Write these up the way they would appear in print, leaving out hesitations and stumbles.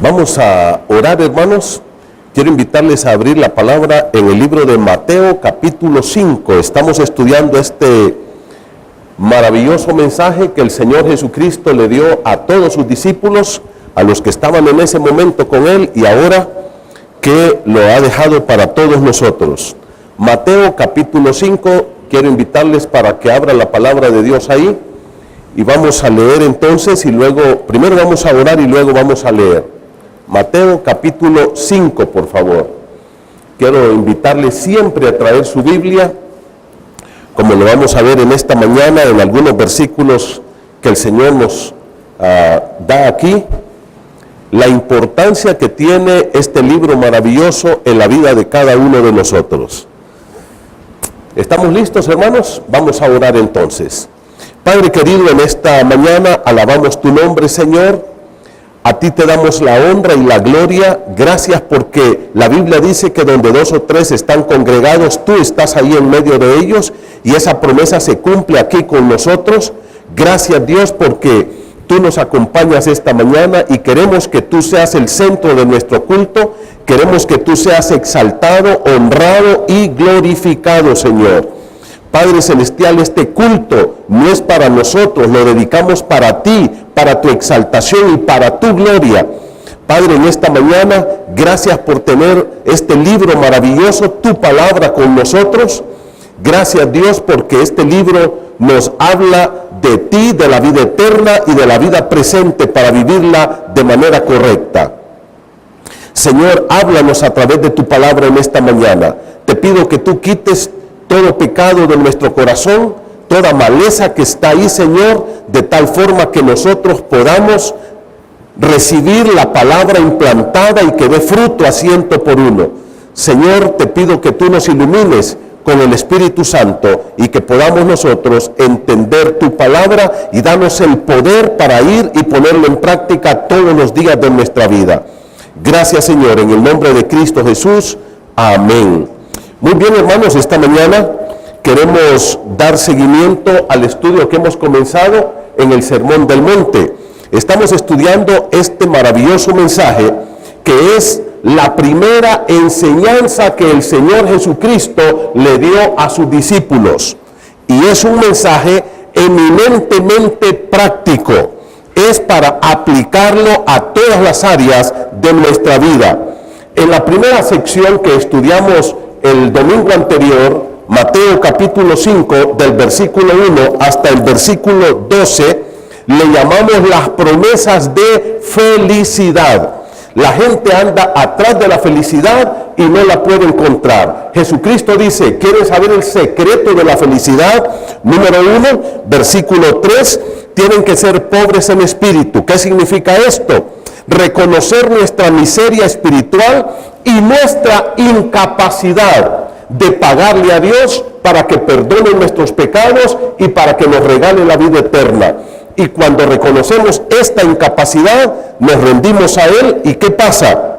Vamos a orar, hermanos. Quiero invitarles a abrir la palabra en el libro de Mateo, capítulo 5. Estamos estudiando este maravilloso mensaje que el Señor Jesucristo le dio a todos sus discípulos, a los que estaban en ese momento con Él y ahora que lo ha dejado para todos nosotros. Mateo, capítulo 5. Quiero invitarles para que abran la palabra de Dios ahí y vamos a leer entonces y luego, primero vamos a orar y luego vamos a leer. Mateo capítulo 5, por favor. Quiero invitarles siempre a traer su Biblia, como lo vamos a ver en esta mañana, en algunos versículos que el Señor nos da aquí, la importancia que tiene este libro maravilloso en la vida de cada uno de nosotros. ¿Estamos listos, hermanos? Vamos a orar entonces. Padre querido, en esta mañana alabamos tu nombre, Señor. A ti te damos la honra y la gloria. Gracias porque la Biblia dice que donde 2 o 3 están congregados, tú estás ahí en medio de ellos y esa promesa se cumple aquí con nosotros. Gracias, Dios, porque tú nos acompañas esta mañana y queremos que tú seas el centro de nuestro culto. Queremos que tú seas exaltado, honrado y glorificado, Señor. Padre Celestial, este culto no es para nosotros, lo dedicamos para ti, para tu exaltación y para tu gloria. Padre, en esta mañana, gracias por tener este libro maravilloso, tu palabra con nosotros. Gracias, Dios, porque este libro nos habla de ti, de la vida eterna y de la vida presente para vivirla de manera correcta. Señor, háblanos a través de tu palabra en esta mañana. Te pido que tú quites todo pecado de nuestro corazón, toda maleza que está ahí, Señor, de tal forma que nosotros podamos recibir la palabra implantada y que dé fruto a 100 por 1. Señor, te pido que tú nos ilumines con el Espíritu Santo y que podamos nosotros entender tu palabra y darnos el poder para ir y ponerlo en práctica todos los días de nuestra vida. Gracias, Señor, en el nombre de Cristo Jesús. Amén. Muy bien, hermanos, esta mañana queremos dar seguimiento al estudio que hemos comenzado en el Sermón del Monte. Estamos estudiando este maravilloso mensaje que es la primera enseñanza que el Señor Jesucristo le dio a sus discípulos. Y es un mensaje eminentemente práctico. Es para aplicarlo a todas las áreas de nuestra vida. En la primera sección que estudiamos el domingo anterior, Mateo capítulo 5, del versículo 1 hasta el versículo 12, le llamamos las promesas de felicidad. La gente anda atrás de la felicidad y no la puede encontrar. Jesucristo dice, ¿quieren saber el secreto de la felicidad? Número 1, versículo 3, tienen que ser pobres en espíritu. ¿Qué significa esto? Reconocer nuestra miseria espiritual y nuestra incapacidad de pagarle a Dios para que perdone nuestros pecados y para que nos regale la vida eterna. Y cuando reconocemos esta incapacidad, nos rendimos a Él. ¿Y qué pasa?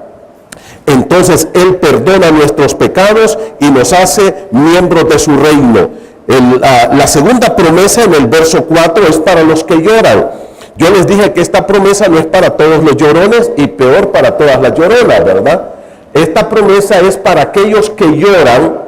Entonces Él perdona nuestros pecados y nos hace miembros de su reino. La segunda promesa en el verso 4 es para los que lloran. Yo les dije que esta promesa no es para todos los llorones y peor para todas las lloronas, ¿verdad? Esta promesa es para aquellos que lloran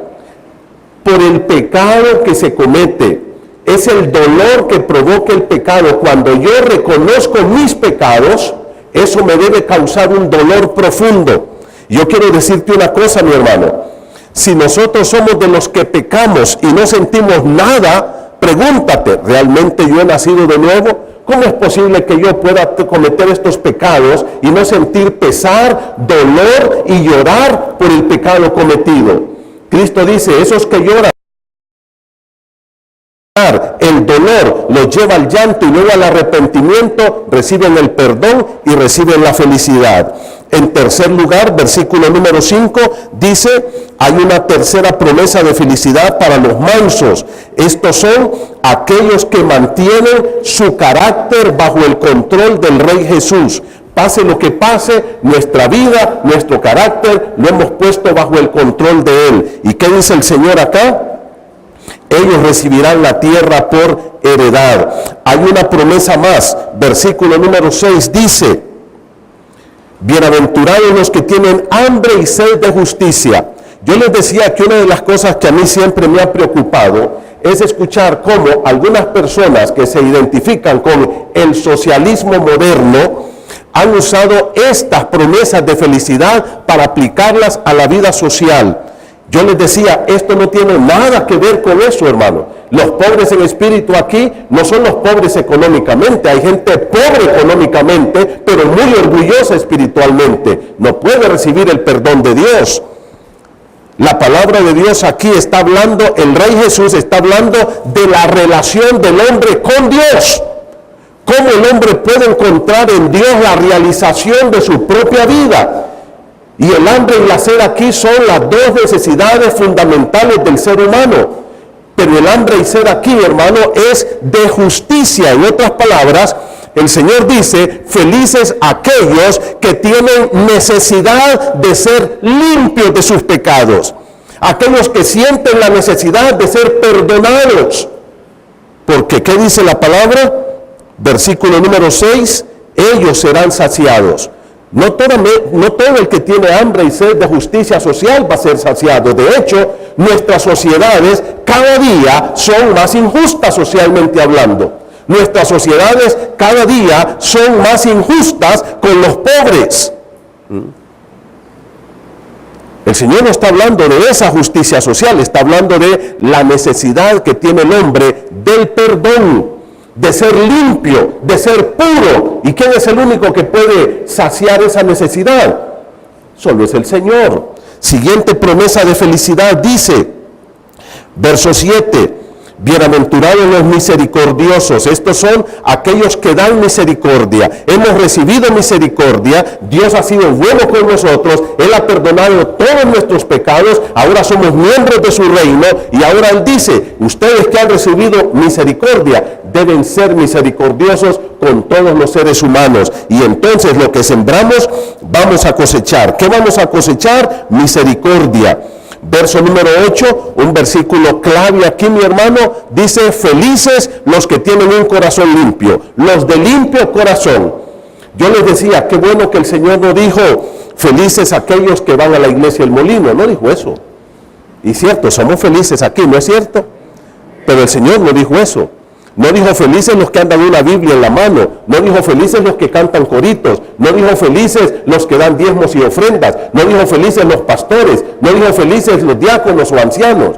por el pecado que se comete. Es el dolor que provoca el pecado. Cuando yo reconozco mis pecados, eso me debe causar un dolor profundo. Yo quiero decirte una cosa, mi hermano. Si nosotros somos de los que pecamos y no sentimos nada, pregúntate, ¿realmente yo he nacido de nuevo? ¿Cómo es posible que yo pueda cometer estos pecados y no sentir pesar, dolor y llorar por el pecado cometido? Cristo dice, esos que lloran, el dolor los lleva al llanto y luego al arrepentimiento, reciben el perdón y reciben la felicidad. En tercer lugar, versículo número 5, dice, hay una tercera promesa de felicidad para los mansos. Estos son aquellos que mantienen su carácter bajo el control del Rey Jesús. Pase lo que pase, nuestra vida, nuestro carácter, lo hemos puesto bajo el control de Él. ¿Y qué dice el Señor acá? Ellos recibirán la tierra por heredad. Hay una promesa más. Versículo número 6 dice, Bienaventurados los que tienen hambre y sed de justicia. Yo les decía que una de las cosas que a mí siempre me ha preocupado es escuchar cómo algunas personas que se identifican con el socialismo moderno han usado estas promesas de felicidad para aplicarlas a la vida social. Yo les decía, esto no tiene nada que ver con eso, hermano. Los pobres en espíritu aquí no son los pobres económicamente. Hay gente pobre económicamente, pero muy orgullosa espiritualmente. No puede recibir el perdón de Dios. La palabra de Dios aquí está hablando, el Rey Jesús está hablando de la relación del hombre con Dios. Cómo el hombre puede encontrar en Dios la realización de su propia vida. Y el hambre y la sed aquí son las dos necesidades fundamentales del ser humano. Pero el hambre y sed aquí, hermano, es de justicia. En otras palabras, el Señor dice, felices aquellos que tienen necesidad de ser limpios de sus pecados. Aquellos que sienten la necesidad de ser perdonados. Porque, ¿qué dice la palabra? Versículo número 6, ellos serán saciados. No todo el que tiene hambre y sed de justicia social va a ser saciado. De hecho, nuestras sociedades cada día son más injustas socialmente hablando. Nuestras sociedades cada día son más injustas con los pobres. El Señor no está hablando de esa justicia social, está hablando de la necesidad que tiene el hombre del perdón, de ser limpio, de ser puro. ¿Y quién es el único que puede saciar esa necesidad? Solo es el Señor. Siguiente promesa de felicidad dice, verso 7, bienaventurados los misericordiosos. Estos son aquellos que dan misericordia. Hemos recibido misericordia. Dios ha sido bueno con nosotros. Él ha perdonado todos nuestros pecados. Ahora somos miembros de su reino. Y ahora Él dice, ustedes que han recibido misericordia deben ser misericordiosos con todos los seres humanos. Y entonces lo que sembramos vamos a cosechar. ¿Qué vamos a cosechar? Misericordia. Verso número 8, un versículo clave aquí, mi hermano, dice, felices los que tienen un corazón limpio, los de limpio corazón. Yo les decía, qué bueno que el Señor no dijo, felices aquellos que van a la iglesia El Molino, no dijo eso. Y cierto, somos felices aquí, ¿no es cierto? Pero el Señor no dijo eso. No dijo felices los que andan una Biblia en la mano. No dijo felices los que cantan coritos. No dijo felices los que dan diezmos y ofrendas. No dijo felices los pastores. No dijo felices los diáconos o ancianos.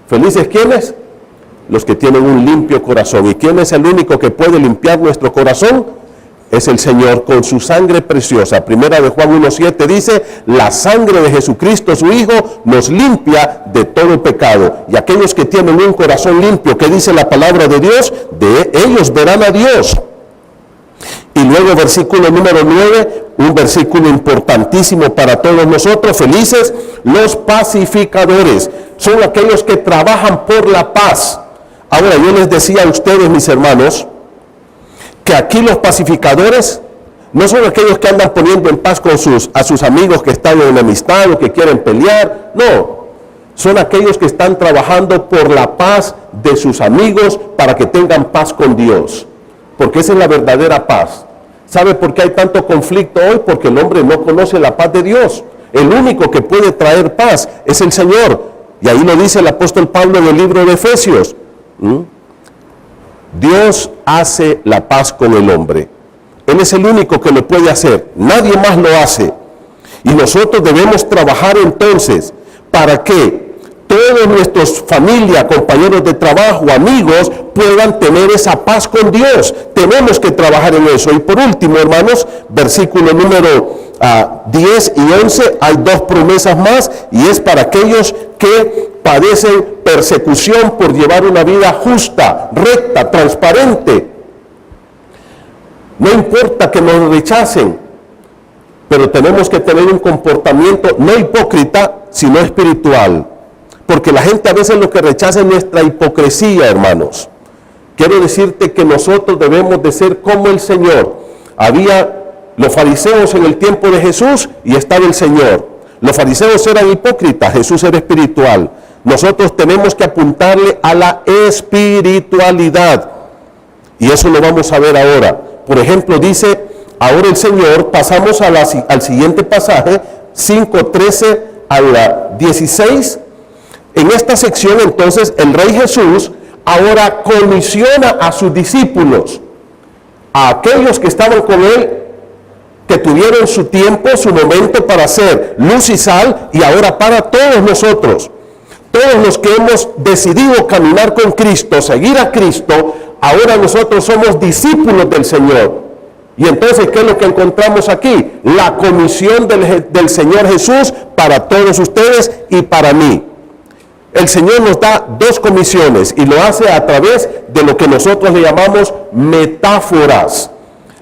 ¿Felices quiénes? Los que tienen un limpio corazón. ¿Y quién es el único que puede limpiar nuestro corazón? Es el Señor con su sangre preciosa. Primera de Juan 1:7 dice, la sangre de Jesucristo su Hijo nos limpia de todo pecado. Y aquellos que tienen un corazón limpio, ¿qué dice la palabra de Dios? De ellos verán a Dios. Y luego versículo número 9, un versículo importantísimo para todos nosotros, felices los pacificadores. Son aquellos que trabajan por la paz. Ahora yo les decía a ustedes, mis hermanos, que aquí los pacificadores no son aquellos que andan poniendo en paz con a sus amigos que están en enemistad o que quieren pelear. No, son aquellos que están trabajando por la paz de sus amigos para que tengan paz con Dios. Porque esa es la verdadera paz. ¿Sabe por qué hay tanto conflicto hoy? Porque el hombre no conoce la paz de Dios. El único que puede traer paz es el Señor. Y ahí lo dice el apóstol Pablo en el libro de Efesios. Dios hace la paz con el hombre. Él es el único que lo puede hacer. Nadie más lo hace. Y nosotros debemos trabajar entonces para que todos nuestros familia, compañeros de trabajo, amigos, puedan tener esa paz con Dios. Tenemos que trabajar en eso. Y por último, hermanos, versículo número 10 y 11, hay dos promesas más, y es para aquellos que padecen persecución por llevar una vida justa, recta, transparente. No importa que nos rechacen, pero tenemos que tener un comportamiento no hipócrita, sino espiritual. Porque la gente a veces lo que rechaza es nuestra hipocresía, hermanos. Quiero decirte que nosotros debemos de ser como el Señor. Había los fariseos en el tiempo de Jesús y estaba el Señor. Los fariseos eran hipócritas, Jesús era espiritual. Nosotros tenemos que apuntarle a la espiritualidad. Y eso lo vamos a ver ahora. Por ejemplo, dice ahora el Señor, pasamos al siguiente pasaje, 5:13 a la 16. En esta sección entonces el Rey Jesús ahora comisiona a sus discípulos, a aquellos que estaban con él, que tuvieron su tiempo, su momento para ser luz y sal, y ahora para todos nosotros, todos los que hemos decidido caminar con Cristo, seguir a Cristo, ahora nosotros somos discípulos del Señor. Y entonces, ¿qué es lo que encontramos aquí? La comisión del Señor Jesús para todos ustedes y para mí. El Señor nos da dos comisiones y lo hace a través de lo que nosotros le llamamos metáforas.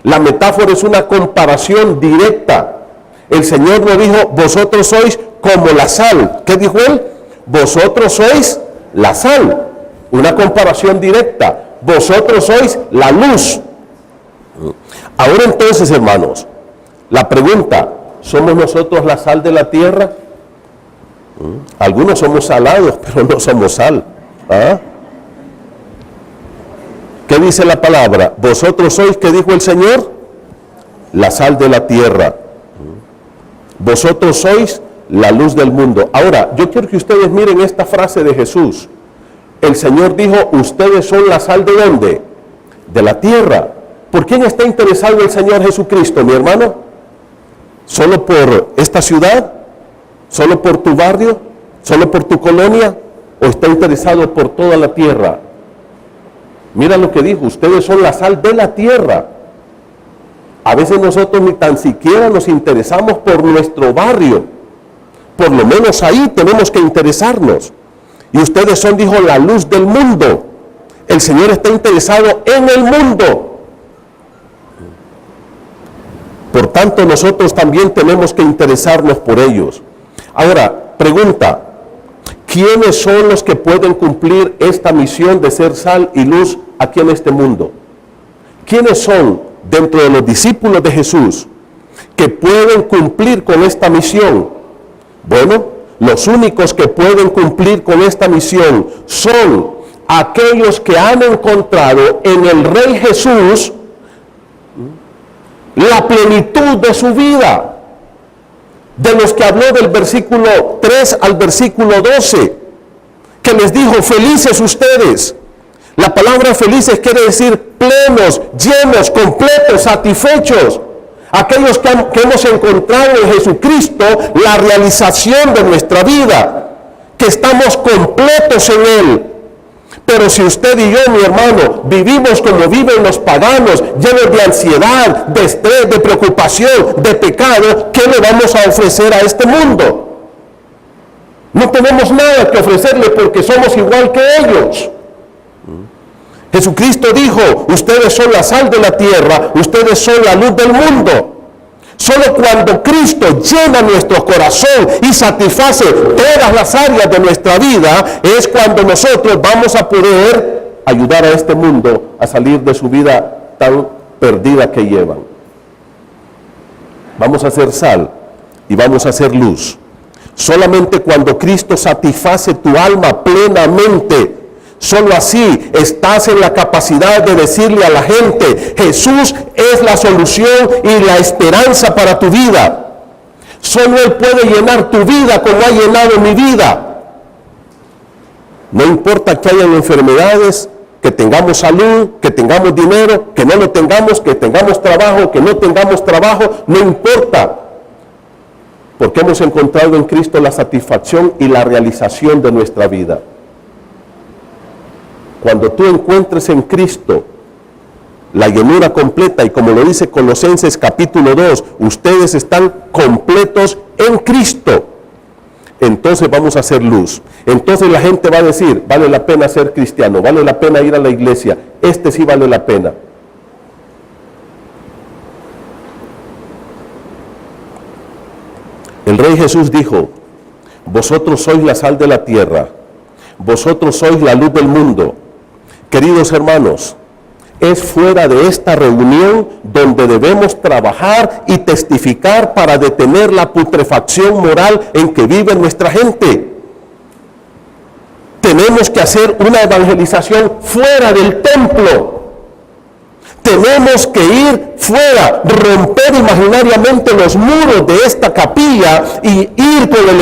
La metáfora es una comparación directa. El Señor nos dijo, vosotros sois como la sal. ¿Qué dijo Él? Vosotros sois la sal. Una comparación directa. Vosotros sois la luz. Ahora entonces, hermanos, la pregunta, ¿somos nosotros la sal de la tierra? Algunos somos salados, pero no somos sal. ¿Ah? ¿Qué dice la palabra? Vosotros sois, ¿qué dijo el Señor? La sal de la tierra. Vosotros sois la luz del mundo. Ahora, yo quiero que ustedes miren esta frase de Jesús. El Señor dijo, ustedes son la sal ¿de dónde? De la tierra. ¿Por quién está interesado el Señor Jesucristo, mi hermano? ¿Solo por esta ciudad? ¿Solo por tu barrio? ¿Solo por tu colonia? ¿O está interesado por toda la tierra? Mira lo que dijo, ustedes son la sal de la tierra. A veces nosotros ni tan siquiera nos interesamos por nuestro barrio. Por lo menos ahí tenemos que interesarnos. Y ustedes son, dijo, la luz del mundo. El Señor está interesado en el mundo. Por tanto, nosotros también tenemos que interesarnos por ellos. Ahora, pregunta, ¿quiénes son los que pueden cumplir esta misión de ser sal y luz aquí en este mundo? ¿Quiénes son dentro de los discípulos de Jesús que pueden cumplir con esta misión? Bueno, los únicos que pueden cumplir con esta misión son aquellos que han encontrado en el Rey Jesús la plenitud de su vida, de los que habló del versículo 3 al versículo 12, que les dijo, felices ustedes. La palabra felices quiere decir plenos, llenos, completos, satisfechos. Aquellos que hemos encontrado en Jesucristo la realización de nuestra vida, que estamos completos en Él. Pero si usted y yo, mi hermano, vivimos como viven los paganos, llenos de ansiedad, de estrés, de preocupación, de pecado, ¿qué le vamos a ofrecer a este mundo? No tenemos nada que ofrecerle porque somos igual que ellos. Jesucristo dijo, ustedes son la sal de la tierra, ustedes son la luz del mundo. Solo cuando Cristo llena nuestro corazón y satisface todas las áreas de nuestra vida, es cuando nosotros vamos a poder ayudar a este mundo a salir de su vida tan perdida que llevan. Vamos a ser sal y vamos a ser luz. Solamente cuando Cristo satisface tu alma plenamente, solo así estás en la capacidad de decirle a la gente, Jesús es la solución y la esperanza para tu vida. Solo Él puede llenar tu vida como ha llenado mi vida. No importa que hayan enfermedades, que tengamos salud, que tengamos dinero, que no lo tengamos, que tengamos trabajo, que no tengamos trabajo, no importa. Porque hemos encontrado en Cristo la satisfacción y la realización de nuestra vida. Cuando tú encuentres en Cristo la llenura completa, y como lo dice Colosenses capítulo 2, ustedes están completos en Cristo, entonces vamos a hacer luz. Entonces la gente va a decir, vale la pena ser cristiano, vale la pena ir a la iglesia, este sí vale la pena. El Rey Jesús dijo, vosotros sois la sal de la tierra, vosotros sois la luz del mundo. Queridos hermanos, es fuera de esta reunión donde debemos trabajar y testificar para detener la putrefacción moral en que vive nuestra gente. Tenemos que hacer una evangelización fuera del templo. Tenemos que ir fuera, romper imaginariamente los muros de esta capilla y ir con el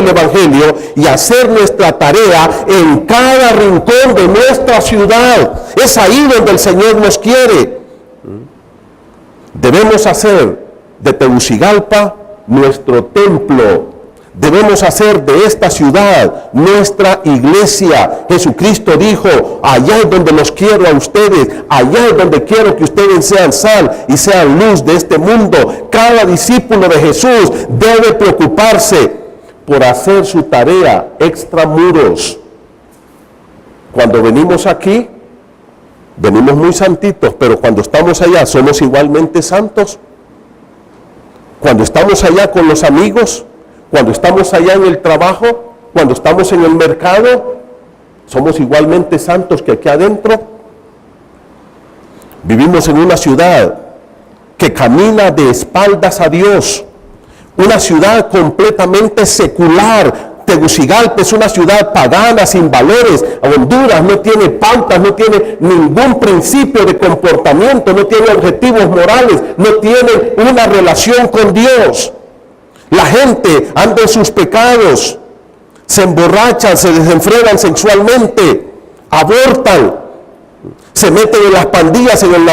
Evangelio y hacer nuestra tarea en cada rincón de nuestra ciudad. Es ahí donde el Señor nos quiere. Debemos hacer de Tegucigalpa nuestro templo. Debemos hacer de esta ciudad nuestra iglesia. Jesucristo dijo, allá es donde los quiero a ustedes, allá es donde quiero que ustedes sean sal y sean luz de este mundo. Cada discípulo de Jesús debe preocuparse por hacer su tarea extramuros. Cuando venimos aquí, venimos muy santitos, pero cuando estamos allá, ¿somos igualmente santos? Cuando estamos allá con los amigos, cuando estamos allá en el trabajo, cuando estamos en el mercado, ¿somos igualmente santos que aquí adentro? Vivimos en una ciudad que camina de espaldas a Dios, una ciudad completamente secular. Tegucigalpa es una ciudad pagana, sin valores. Honduras no tiene pautas, no tiene ningún principio de comportamiento, no tiene objetivos morales, no tiene una relación con Dios. La gente anda en sus pecados, se emborrachan, se desenfrenan sexualmente, abortan, se meten en las pandillas, en el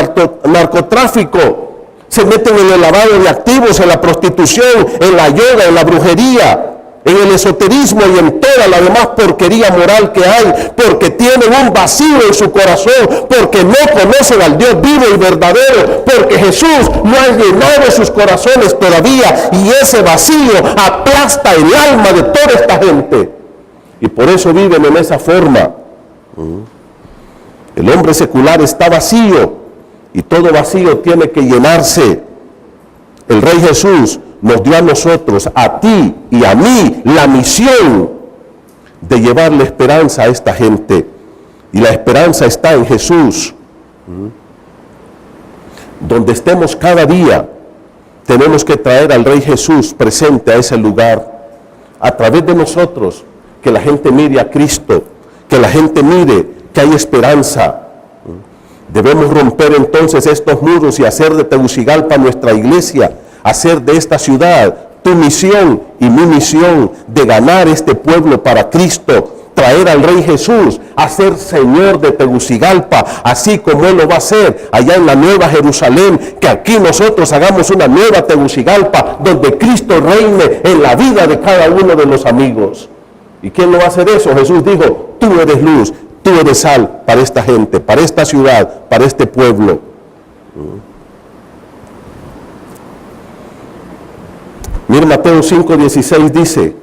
narcotráfico, se meten en el lavado de activos, en la prostitución, en la yoga, en la brujería, en el esoterismo y en toda la demás porquería moral que hay, porque tienen un vacío en su corazón, porque no conocen al Dios vivo y verdadero, porque Jesús no ha llenado sus corazones todavía, y ese vacío aplasta el alma de toda esta gente, y por eso viven en esa forma. El hombre secular está vacío, y todo vacío tiene que llenarse. El Rey Jesús nos dio a nosotros, a ti y a mí, la misión de llevarle esperanza a esta gente. Y la esperanza está en Jesús. Donde estemos cada día, tenemos que traer al Rey Jesús presente a ese lugar. A través de nosotros, que la gente mire a Cristo, que la gente mire que hay esperanza. Debemos romper entonces estos muros y hacer de Tegucigalpa nuestra iglesia, hacer de esta ciudad tu misión y mi misión de ganar este pueblo para Cristo, traer al Rey Jesús a ser Señor de Tegucigalpa, así como Él lo va a hacer allá en la Nueva Jerusalén, que aquí nosotros hagamos una nueva Tegucigalpa, donde Cristo reine en la vida de cada uno de los amigos. ¿Y quién lo va a hacer eso? Jesús dijo, tú eres luz, tú eres sal para esta gente, para esta ciudad, para este pueblo. Mira, Mateo 5:16 dice,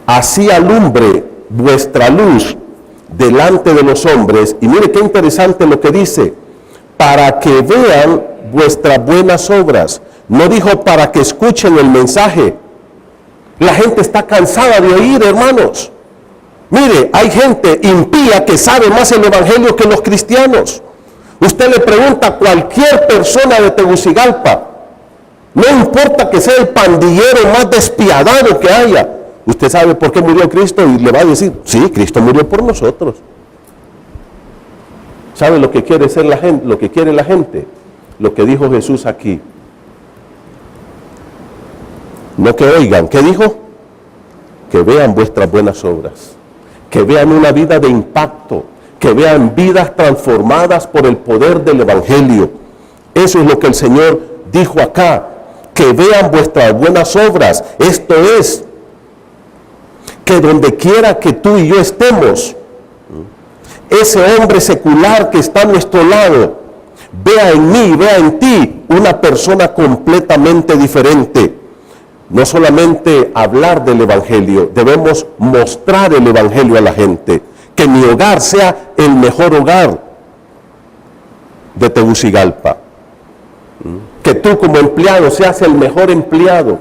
así alumbre vuestra luz delante de los hombres, y mire qué interesante lo que dice, para que vean vuestras buenas obras. No dijo para que escuchen el mensaje. La gente está cansada de oír, hermanos. Mire, hay gente impía que sabe más el evangelio que los cristianos. Usted le pregunta a cualquier persona de Tegucigalpa, no importa que sea el pandillero más despiadado que haya, usted sabe por qué murió Cristo y le va a decir, sí, Cristo murió por nosotros. ¿Sabe lo que quiere ser la gente? Lo que quiere la gente, lo que dijo Jesús aquí. No que oigan, ¿qué dijo? Que vean vuestras buenas obras, que vean una vida de impacto, que vean vidas transformadas por el poder del evangelio. Eso es lo que el Señor dijo acá, que vean vuestras buenas obras. Esto es, que donde quiera que tú y yo estemos, ese hombre secular que está a nuestro lado, vea en mí, vea en ti una persona completamente diferente. No solamente hablar del evangelio, debemos mostrar el evangelio a la gente. Que mi hogar sea el mejor hogar de Tegucigalpa. Que tú como empleado seas el mejor empleado.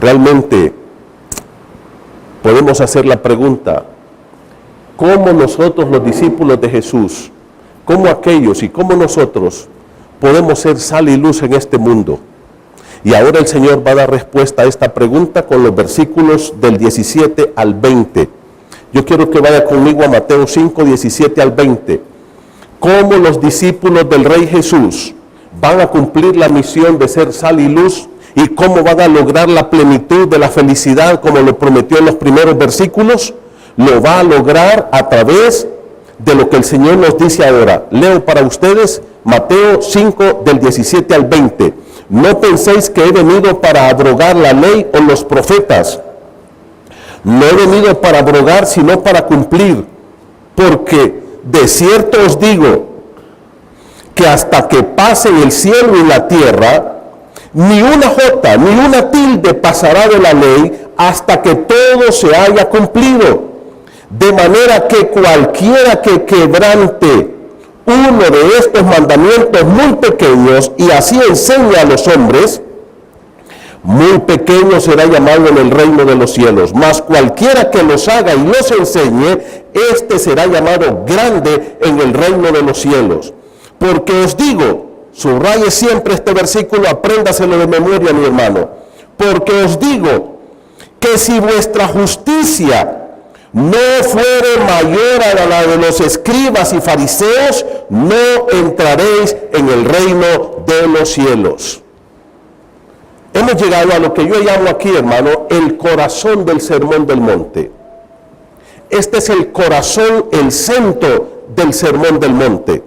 Realmente podemos hacer la pregunta, ¿cómo nosotros los discípulos de Jesús, cómo aquellos y cómo nosotros podemos ser sal y luz en este mundo? Y ahora el Señor va a dar respuesta a esta pregunta con los versículos del 17 al 20. Yo quiero que vaya conmigo a Mateo 5, 17 al 20. Cómo los discípulos del Rey Jesús van a cumplir la misión de ser sal y luz, y cómo van a lograr la plenitud de la felicidad como lo prometió en los primeros versículos. Lo va a lograr a través de lo que el Señor nos dice ahora. Leo para ustedes Mateo 5 del 17 al 20. No penséis que he venido para abrogar la ley o los profetas. No he venido para abrogar, sino para cumplir. Porque de cierto os digo que hasta que pasen el cielo y la tierra, ni una jota, ni una tilde pasará de la ley hasta que todo se haya cumplido. De manera que cualquiera que quebrante uno de estos mandamientos muy pequeños y así enseña a los hombres, muy pequeño será llamado en el reino de los cielos. Mas cualquiera que los haga y los enseñe, este será llamado grande en el reino de los cielos. Porque os digo, subraye siempre este versículo, apréndaselo de memoria, mi hermano. Porque os digo que si vuestra justicia no fuere mayor a la de los escribas y fariseos, no entraréis en el reino de los cielos. Hemos llegado a lo que yo llamo aquí, hermano, el corazón del Sermón del Monte. Este es el corazón, el centro del Sermón del Monte.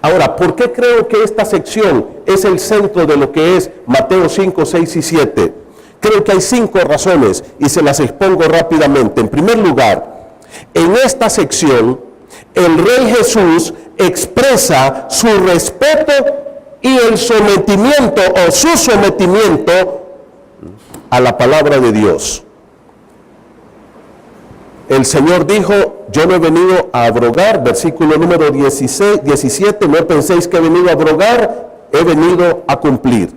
Ahora, ¿por qué creo que esta sección es el centro de lo que es Mateo 5, 6 y 7? Creo que hay 5 razones y se las expongo rápidamente. En primer lugar, en esta sección, el Rey Jesús expresa su respeto y el sometimiento o su sometimiento a la palabra de Dios. El Señor dijo, yo no he venido a abrogar, versículo número 17, no penséis que he venido a abrogar, he venido a cumplir.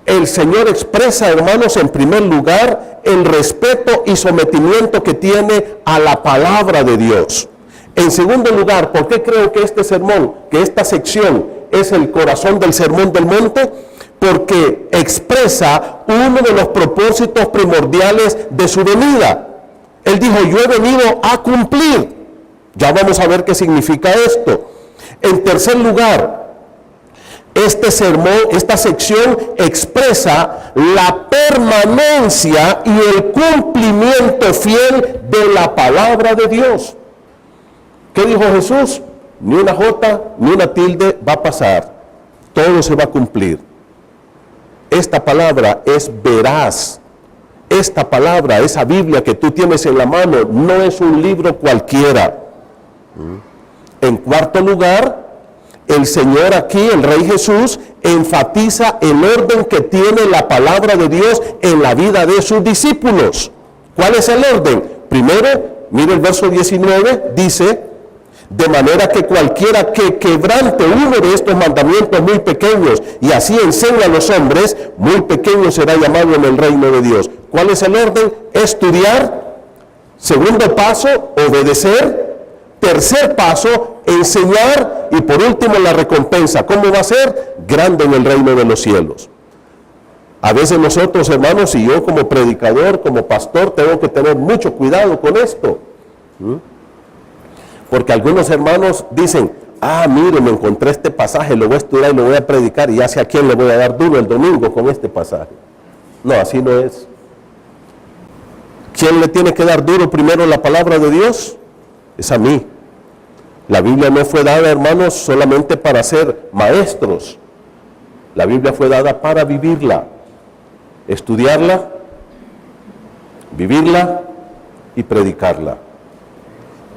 El Señor expresa, hermanos, en primer lugar, el respeto y sometimiento que tiene a la palabra de Dios. En segundo lugar, ¿por qué creo que este sermón, que esta sección es el corazón del Sermón del Monte? Porque expresa uno de los propósitos primordiales de su venida. Él dijo, yo he venido a cumplir. Ya vamos a ver qué significa esto. En tercer lugar, este sermón, esta sección expresa la permanencia y el cumplimiento fiel de la palabra de Dios. ¿Qué dijo Jesús? Ni una jota, ni una tilde va a pasar. Todo se va a cumplir. Esta palabra es veraz. Esta palabra, esa Biblia que tú tienes en la mano, no es un libro cualquiera. En cuarto lugar, el Señor aquí, el Rey Jesús, enfatiza el orden que tiene la palabra de Dios en la vida de sus discípulos. ¿Cuál es el orden? Primero, mire el verso 19, dice, de manera que cualquiera que quebrante uno de estos mandamientos muy pequeños y así enseña a los hombres, muy pequeño será llamado en el reino de Dios. ¿Cuál es el orden? Estudiar. Segundo paso, obedecer. Tercer paso, enseñar. Y por último, la recompensa. ¿Cómo va a ser? Grande en el reino de los cielos. A veces nosotros, hermanos, y yo como predicador, como pastor, tengo que tener mucho cuidado con esto. Porque algunos hermanos dicen, mire, me encontré este pasaje, lo voy a estudiar y lo voy a predicar y ya sé a quién le voy a dar duro el domingo con este pasaje. No, así no es. ¿Quién le tiene que dar duro primero la palabra de Dios? Es a mí. La Biblia no fue dada, hermanos, solamente para ser maestros. La Biblia fue dada para vivirla, estudiarla, vivirla y predicarla.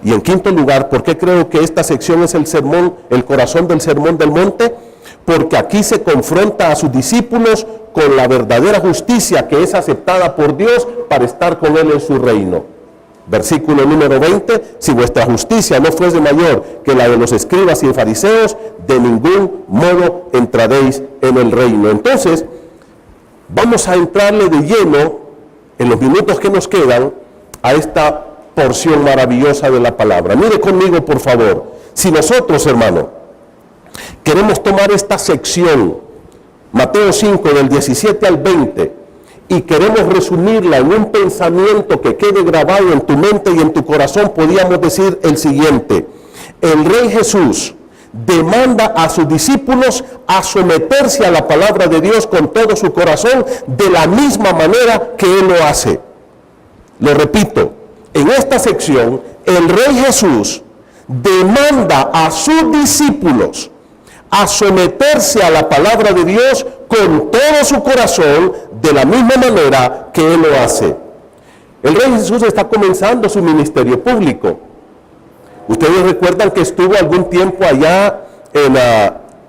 Y en quinto lugar, ¿por qué creo que esta sección es el sermón, el corazón del Sermón del Monte? Porque aquí se confronta a sus discípulos con la verdadera justicia que es aceptada por Dios para estar con Él en su reino. Versículo número 20, si vuestra justicia no fuese mayor que la de los escribas y fariseos, de ningún modo entraréis en el reino. Entonces, vamos a entrarle de lleno, en los minutos que nos quedan, a esta porción maravillosa de la palabra. Mire conmigo, por favor. Si nosotros, hermano, queremos tomar esta sección, Mateo 5, del 17 al 20, y queremos resumirla en un pensamiento que quede grabado en tu mente y en tu corazón, podríamos decir el siguiente: el Rey Jesús demanda a sus discípulos a someterse a la palabra de Dios con todo su corazón, de la misma manera que Él lo hace. Lo repito, en esta sección, el Rey Jesús demanda a sus discípulos a someterse a la palabra de Dios con todo su corazón, de la misma manera que Él lo hace. El Rey Jesús está comenzando su ministerio público. Ustedes recuerdan que estuvo algún tiempo allá,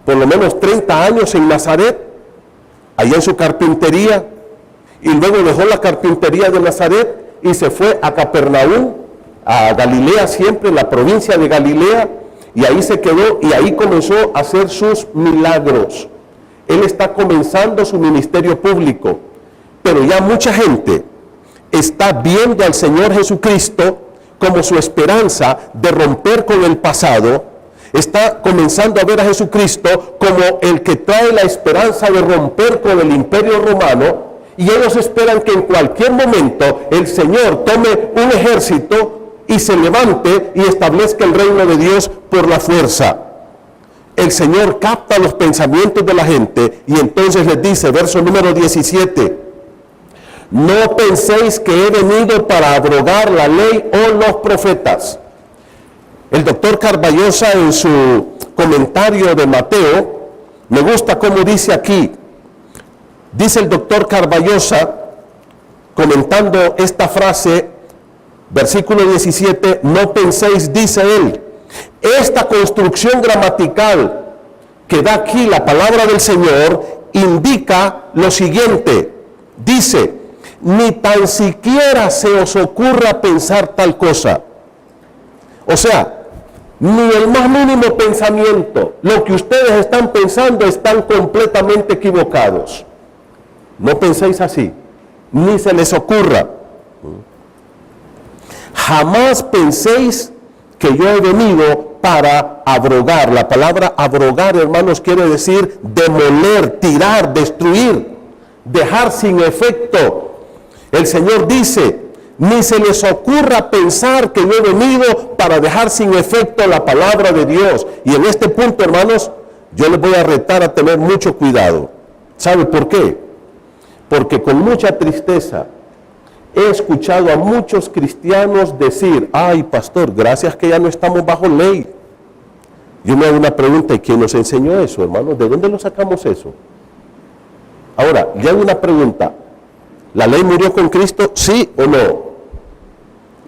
por lo menos 30 años en Nazaret, allá en su carpintería, y luego dejó la carpintería de Nazaret y se fue a Capernaum, a Galilea, siempre en la provincia de Galilea, y ahí se quedó y ahí comenzó a hacer sus milagros. Él está comenzando su ministerio público, pero ya mucha gente está viendo al Señor Jesucristo como su esperanza de romper con el pasado. Está comenzando a ver a Jesucristo como el que trae la esperanza de romper con el imperio romano, y ellos esperan que en cualquier momento el Señor tome un ejército y se levante y establezca el reino de Dios por la fuerza. El Señor capta los pensamientos de la gente y entonces les dice, verso número 17: no penséis que he venido para abrogar la ley o los profetas. El doctor Carballosa, en su comentario de Mateo, me gusta cómo dice aquí. Dice el doctor Carballosa, comentando esta frase, versículo 17, no penséis, dice él, esta construcción gramatical que da aquí la palabra del Señor indica lo siguiente. Dice, ni tan siquiera se os ocurra pensar tal cosa. O sea, ni el más mínimo pensamiento, lo que ustedes están pensando, están completamente equivocados. No penséis así, ni se les ocurra. Jamás penséis que yo he venido para abrogar. La palabra abrogar, hermanos, quiere decir demoler, tirar, destruir, dejar sin efecto. El Señor dice, ni se les ocurra pensar que yo he venido para dejar sin efecto la palabra de Dios. Y en este punto, hermanos, yo les voy a retar a tener mucho cuidado. ¿Sabe por qué? Porque con mucha tristeza he escuchado a muchos cristianos decir, ay pastor, gracias que ya no estamos bajo ley. Yo me hago una pregunta, ¿y quién nos enseñó eso, hermanos? ¿De dónde lo sacamos eso? Ahora, le hago una pregunta, ¿la ley murió con Cristo, sí o no?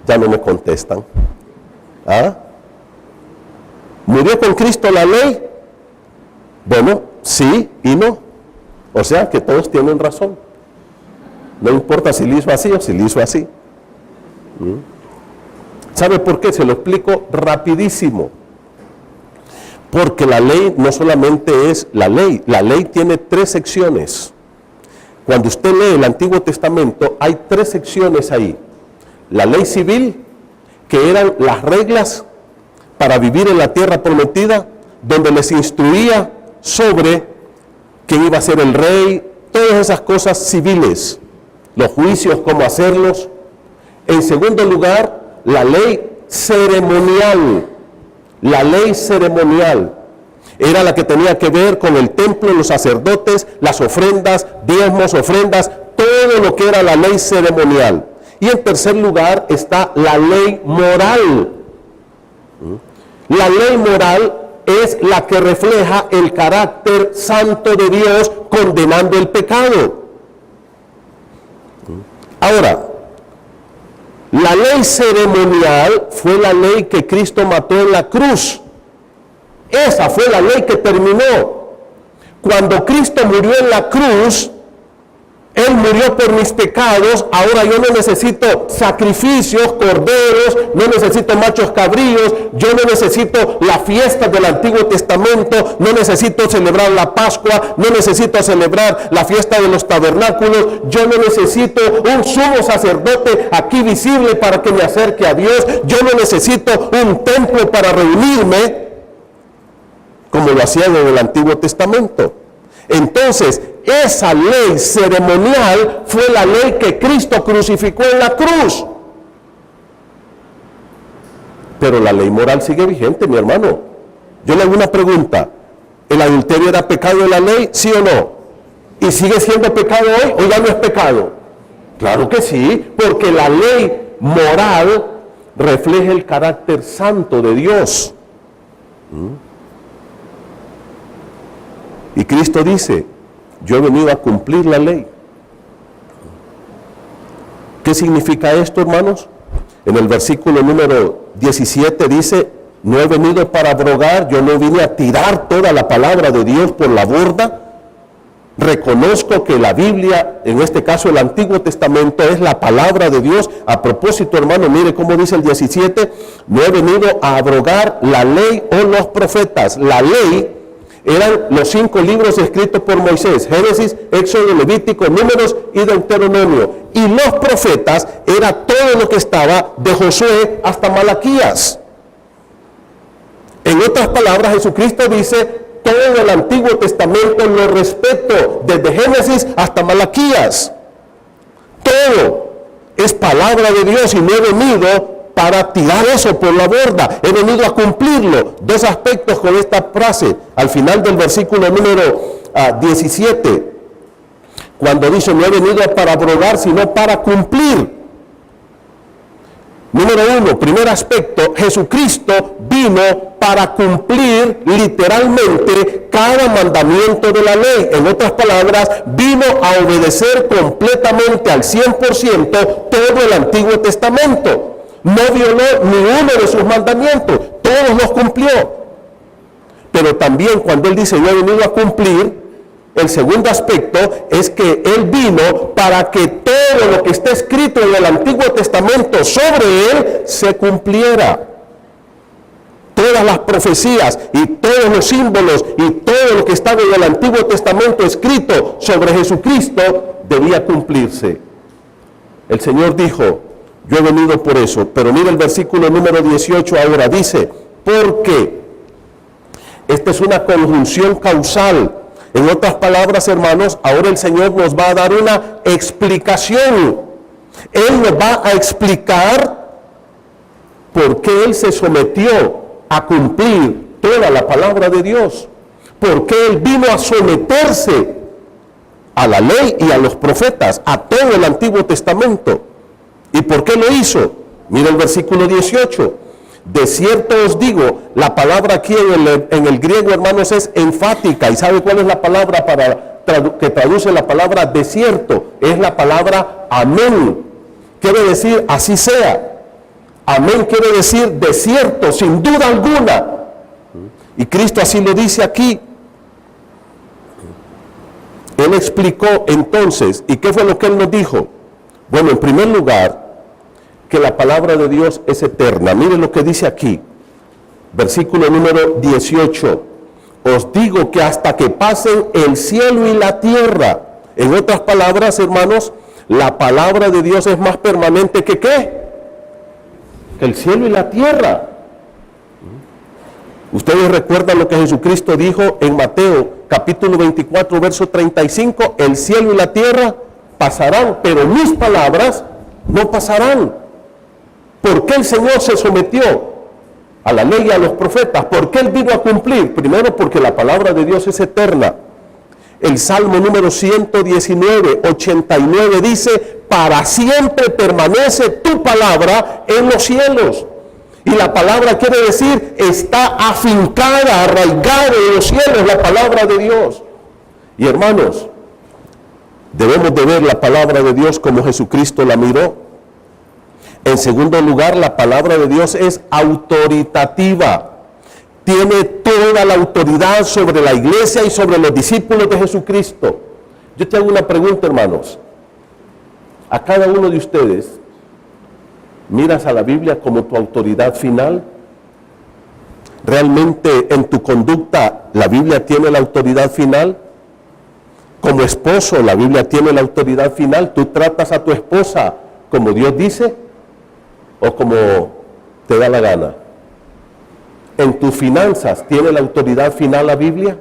Ya no me contestan. ¿Ah? ¿Murió con Cristo la ley? Bueno, sí y no. O sea que todos tienen razón. No importa si lo hizo así o si lo hizo así. ¿Sabe por qué? Se lo explico rapidísimo. Porque la ley no solamente es la ley tiene 3 secciones. Cuando usted lee el Antiguo Testamento, hay 3 secciones ahí. La ley civil, que eran las reglas para vivir en la tierra prometida, donde les instruía sobre quién iba a ser el rey, todas esas cosas civiles, los juicios, cómo hacerlos. En segundo lugar, la ley ceremonial. La ley ceremonial era la que tenía que ver con el templo, los sacerdotes, las ofrendas, diezmos, ofrendas, todo lo que era la ley ceremonial. Y en tercer lugar está la ley moral. La ley moral es la que refleja el carácter santo de Dios condenando el pecado. Ahora, la ley ceremonial fue la ley que Cristo mató en la cruz. Esa fue la ley que terminó. Cuando Cristo murió en la cruz, Él murió por mis pecados. Ahora yo no necesito sacrificios, corderos, no necesito machos cabríos, yo no necesito la fiesta del Antiguo Testamento, no necesito celebrar la Pascua, no necesito celebrar la fiesta de los tabernáculos, yo no necesito un sumo sacerdote aquí visible para que me acerque a Dios, yo no necesito un templo para reunirme, como lo hacía en el Antiguo Testamento. Entonces, esa ley ceremonial fue la ley que Cristo crucificó en la cruz. Pero la ley moral sigue vigente, mi hermano. Yo le hago una pregunta. ¿El adulterio era pecado de la ley? ¿Sí o no? ¿Y sigue siendo pecado hoy o ya no es pecado? Claro que sí, porque la ley moral refleja el carácter santo de Dios. Y Cristo dice, yo he venido a cumplir la ley. ¿Qué significa esto, hermanos? En el versículo número 17 dice, no he venido para abrogar, yo no vine a tirar toda la palabra de Dios por la borda. Reconozco que la Biblia, en este caso el Antiguo Testamento, es la palabra de Dios. A propósito, hermano, mire cómo dice el 17, no he venido a abrogar la ley o los profetas. La ley eran los 5 libros escritos por Moisés, Génesis, Éxodo, Levítico, Números y Deuteronomio. Y los profetas era todo lo que estaba de Josué hasta Malaquías. En otras palabras, Jesucristo dice, todo el Antiguo Testamento lo respeto, desde Génesis hasta Malaquías. Todo es palabra de Dios y no he venido para tirar eso por la borda, he venido a cumplirlo. 2 aspectos con esta frase, al final del versículo número 17, cuando dice, no he venido para abrogar, sino para cumplir. Número 1, primer aspecto, Jesucristo vino para cumplir literalmente cada mandamiento de la ley. En otras palabras, vino a obedecer completamente al 100% todo el Antiguo Testamento. No violó ni uno de sus mandamientos, todos los cumplió. Pero también cuando Él dice, yo he venido a cumplir, el segundo aspecto es que Él vino para que todo lo que está escrito en el Antiguo Testamento sobre Él se cumpliera. Todas las profecías y todos los símbolos y todo lo que estaba en el Antiguo Testamento escrito sobre Jesucristo debía cumplirse. El Señor dijo, yo he venido por eso. Pero mira el versículo número 18 ahora, dice, porque esta es una conjunción causal. En otras palabras, hermanos, ahora el Señor nos va a dar una explicación. Él nos va a explicar por qué Él se sometió a cumplir toda la palabra de Dios. Por qué Él vino a someterse a la ley y a los profetas, a todo el Antiguo Testamento. ¿Y por qué lo hizo? Mira el versículo 18. De cierto os digo, la palabra aquí en el griego, hermanos, es enfática. ¿Y sabe cuál es la palabra que traduce la palabra desierto? Es la palabra amén. Quiere decir así sea. Amén quiere decir desierto, sin duda alguna. Y Cristo así lo dice aquí. Él explicó entonces, ¿y qué fue lo que Él nos dijo? Bueno, en primer lugar, que la palabra de Dios es eterna. Miren lo que dice aquí, versículo número 18. Os digo que hasta que pasen el cielo y la tierra. En otras palabras, hermanos, la palabra de Dios es más permanente que ¿qué? Que el cielo y la tierra. Ustedes recuerdan lo que Jesucristo dijo en Mateo capítulo 24, verso 35. El cielo y la tierra pasarán, pero mis palabras no pasarán. ¿Por qué el Señor se sometió a la ley y a los profetas? ¿Por qué Él vino a cumplir? Primero, porque la palabra de Dios es eterna. El Salmo número 119, 89 dice, para siempre permanece tu palabra en los cielos. Y la palabra quiere decir, está afincada, arraigada en los cielos, la palabra de Dios. Y hermanos, debemos de ver la palabra de Dios como Jesucristo la miró. En segundo lugar, la palabra de Dios es autoritativa. Tiene toda la autoridad sobre la iglesia y sobre los discípulos de Jesucristo. Yo te hago una pregunta, hermanos. A cada uno de ustedes, ¿miras a la Biblia como tu autoridad final? ¿Realmente en tu conducta la Biblia tiene la autoridad final? Como esposo, la Biblia tiene la autoridad final. ¿Tú tratas a tu esposa como Dios dice o como te da la gana? ¿En tus finanzas tiene la autoridad final la Biblia?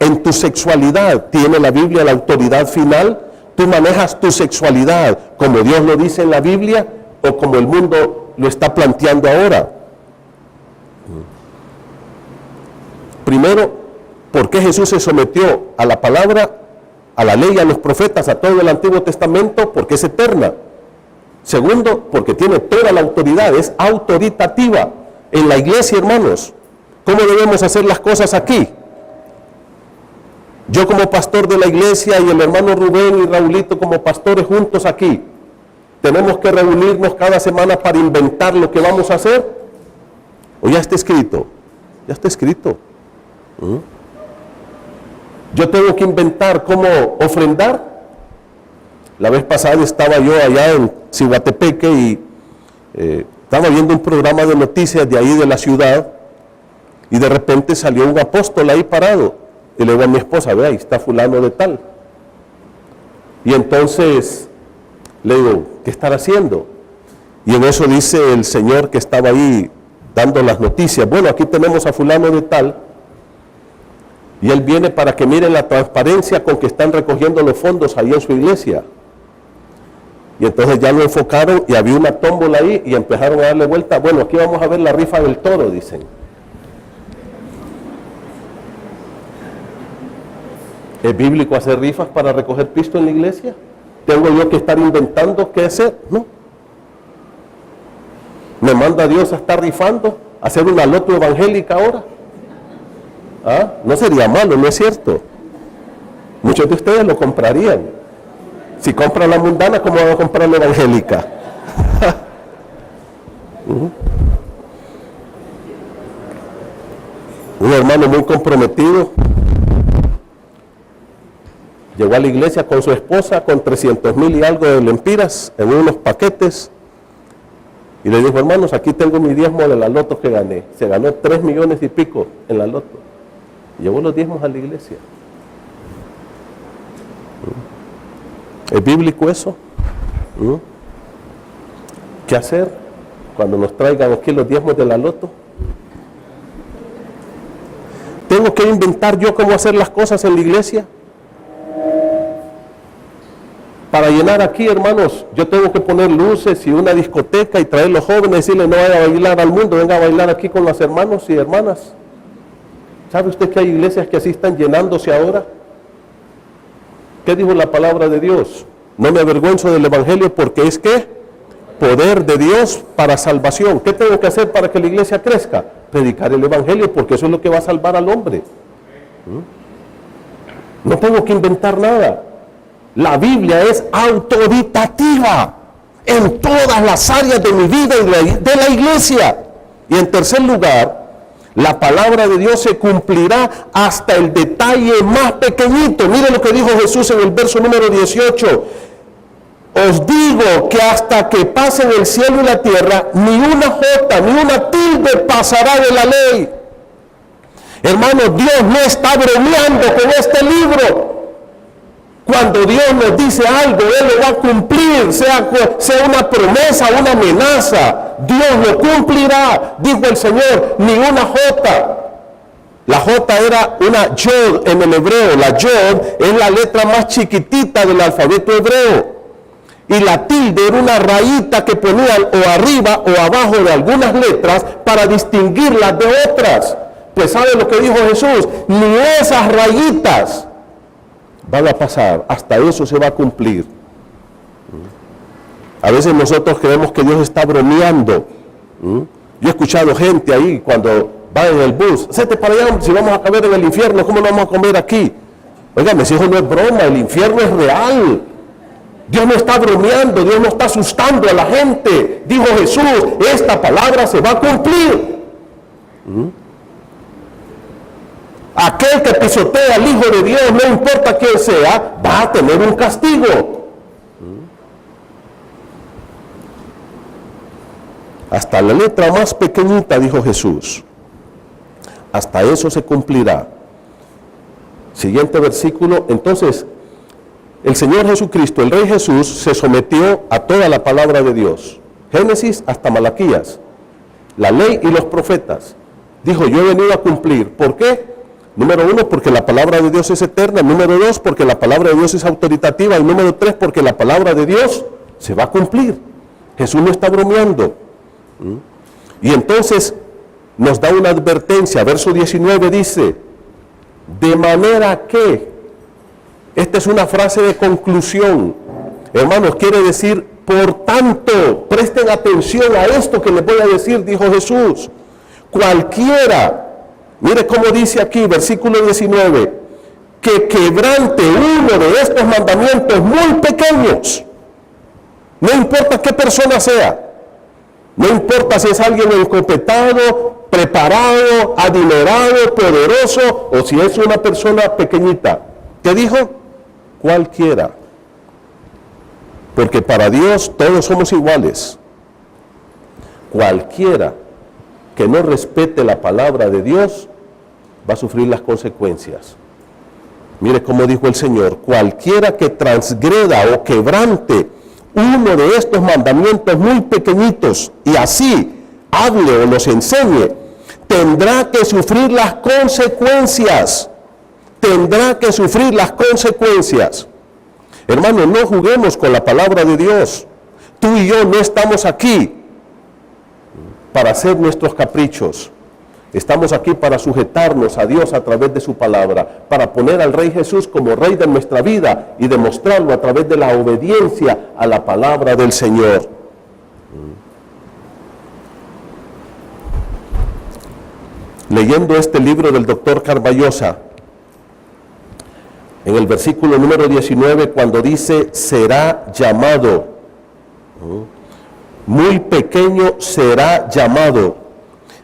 en tu sexualidad, ¿tiene la Biblia la autoridad final? ¿Tú manejas tu sexualidad como Dios lo dice en la Biblia o como el mundo lo está planteando ahora? Primero, ¿por qué Jesús se sometió a la palabra, a la ley, a los profetas, a todo el Antiguo Testamento? Porque es eterna. Segundo, porque tiene toda la autoridad, es autoritativa. En la iglesia, hermanos, ¿cómo debemos hacer las cosas aquí? Yo como pastor de la iglesia y el hermano Rubén y Raulito como pastores juntos aquí, ¿tenemos que reunirnos cada semana para inventar lo que vamos a hacer? ¿O ya está escrito? Ya está escrito. Yo tengo que inventar cómo ofrendar. La vez pasada estaba yo allá en Cihuatepeque y estaba viendo un programa de noticias de ahí de la ciudad y de repente salió un apóstol ahí parado. Y le digo a mi esposa, ve, ahí está fulano de tal. Y entonces le digo, ¿qué están haciendo? Y en eso dice el señor que estaba ahí dando las noticias, bueno, aquí tenemos a fulano de tal, y él viene para que miren la transparencia con que están recogiendo los fondos ahí en su iglesia. Y entonces ya lo enfocaron y había una tómbola ahí y empezaron a darle vuelta, bueno, aquí vamos a ver la rifa del toro, dicen. ¿Es bíblico hacer rifas para recoger pisto en la iglesia? ¿Tengo yo que estar inventando qué hacer? No. ¿Me manda Dios a estar rifando? ¿A hacer una loto evangélica ahora? ¿Ah? No sería malo, ¿no es cierto? Muchos de ustedes lo comprarían. Si compran la mundana, ¿cómo van a comprar la evangélica? Un hermano muy comprometido llegó a la iglesia con su esposa con 300,000 y algo de lempiras en unos paquetes y le dijo, hermanos, aquí tengo mi diezmo de la loto que gané. Se ganó 3 millones y pico en la loto. Llevó los diezmos a la iglesia. ¿Es bíblico eso? ¿Qué hacer cuando nos traigan aquí los diezmos de la loto? ¿Tengo que inventar yo cómo hacer las cosas en la iglesia? Para llenar aquí, hermanos, yo tengo que poner luces y una discoteca y traer los jóvenes y decirles, no vaya a bailar al mundo, venga a bailar aquí con los hermanos y hermanas. ¿Sabe usted que hay iglesias que así están llenándose ahora? ¿Qué dijo la palabra de Dios? No me avergüenzo del evangelio porque es que poder de Dios para salvación. ¿Qué tengo que hacer para que la iglesia crezca? Predicar el evangelio, porque eso es lo que va a salvar al hombre. No tengo que inventar nada. La Biblia es autoritativa en todas las áreas de mi vida y de la iglesia. Y en tercer lugar, la palabra de Dios se cumplirá hasta el detalle más pequeñito. Mire lo que dijo Jesús en el verso número 18. Os digo que hasta que pasen el cielo y la tierra, ni una jota, ni una tilde pasará de la ley. Hermano, Dios no está bromeando con este libro. Cuando Dios nos dice algo, Él lo va a cumplir, sea una promesa, una amenaza, Dios lo cumplirá, dijo el Señor, ni una jota. La jota era una yod en el hebreo, la yod es la letra más chiquitita del alfabeto hebreo. Y la tilde era una rayita que ponían o arriba o abajo de algunas letras para distinguirlas de otras. Pues ¿sabe lo que dijo Jesús? Ni esas rayitas van a pasar, hasta eso se va a cumplir. A veces nosotros creemos que Dios está bromeando. Yo he escuchado gente ahí cuando va en el bus, séte para allá, si vamos a comer en el infierno, ¿cómo no vamos a comer aquí? Oiga, mis hijos, no es broma, el infierno es real. Dios no está bromeando, Dios no está asustando a la gente. Dijo Jesús, esta palabra se va a cumplir. Aquel que pisotea al Hijo de Dios, no importa quién sea, va a tener un castigo. Hasta la letra más pequeñita, dijo Jesús. Hasta eso se cumplirá. Siguiente versículo. Entonces, el Señor Jesucristo, el Rey Jesús, se sometió a toda la palabra de Dios. Génesis hasta Malaquías. La ley y los profetas. Dijo, yo he venido a cumplir. ¿Por qué? Número 1, porque la palabra de Dios es eterna. Número 2, porque la palabra de Dios es autoritativa. Y número 3, porque la palabra de Dios se va a cumplir. Jesús no está bromeando. Y entonces nos da una advertencia. Verso 19 dice, de manera que, esta es una frase de conclusión. Hermanos, quiere decir, por tanto, presten atención a esto que les voy a decir, dijo Jesús. Cualquiera, mire cómo dice aquí, versículo 19, que quebrante uno de estos mandamientos muy pequeños, no importa qué persona sea, no importa si es alguien encopetado, preparado, adinerado, poderoso, o si es una persona pequeñita. ¿Qué dijo? Cualquiera. Porque para Dios todos somos iguales. Cualquiera que no respete la palabra de Dios va a sufrir las consecuencias. Mire cómo dijo el Señor, cualquiera que transgreda o quebrante uno de estos mandamientos muy pequeñitos y así hable o los enseñe, tendrá que sufrir las consecuencias. Tendrá que sufrir las consecuencias. Hermanos, no juguemos con la palabra de Dios. Tú y yo no estamos aquí para hacer nuestros caprichos. Estamos aquí para sujetarnos a Dios a través de su palabra, para poner al Rey Jesús como Rey de nuestra vida y demostrarlo a través de la obediencia a la palabra del Señor. Leyendo este libro del doctor Carballosa, en el versículo número 19, cuando dice, será llamado, muy pequeño será llamado,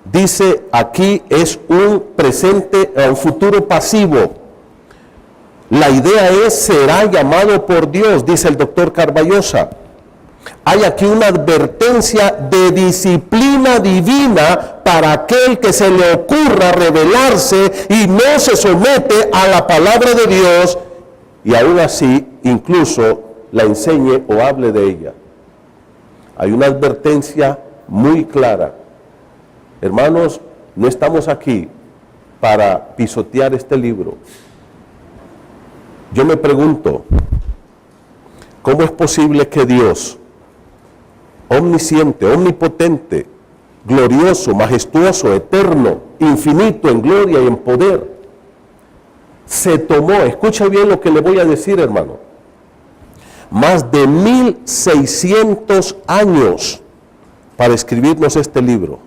dice aquí es un presente, un futuro pasivo. La idea es, será llamado por Dios, dice el doctor Carballosa. Hay aquí una advertencia de disciplina divina para aquel que se le ocurra rebelarse y no se somete a la palabra de Dios y aún así incluso la enseñe o hable de ella. Hay una advertencia muy clara. Hermanos, no estamos aquí para pisotear este libro. Yo me pregunto, ¿cómo es posible que Dios, omnisciente, omnipotente, glorioso, majestuoso, eterno, infinito en gloria y en poder, se tomó, escucha bien lo que le voy a decir, hermano, más de 1600 años para escribirnos este libro?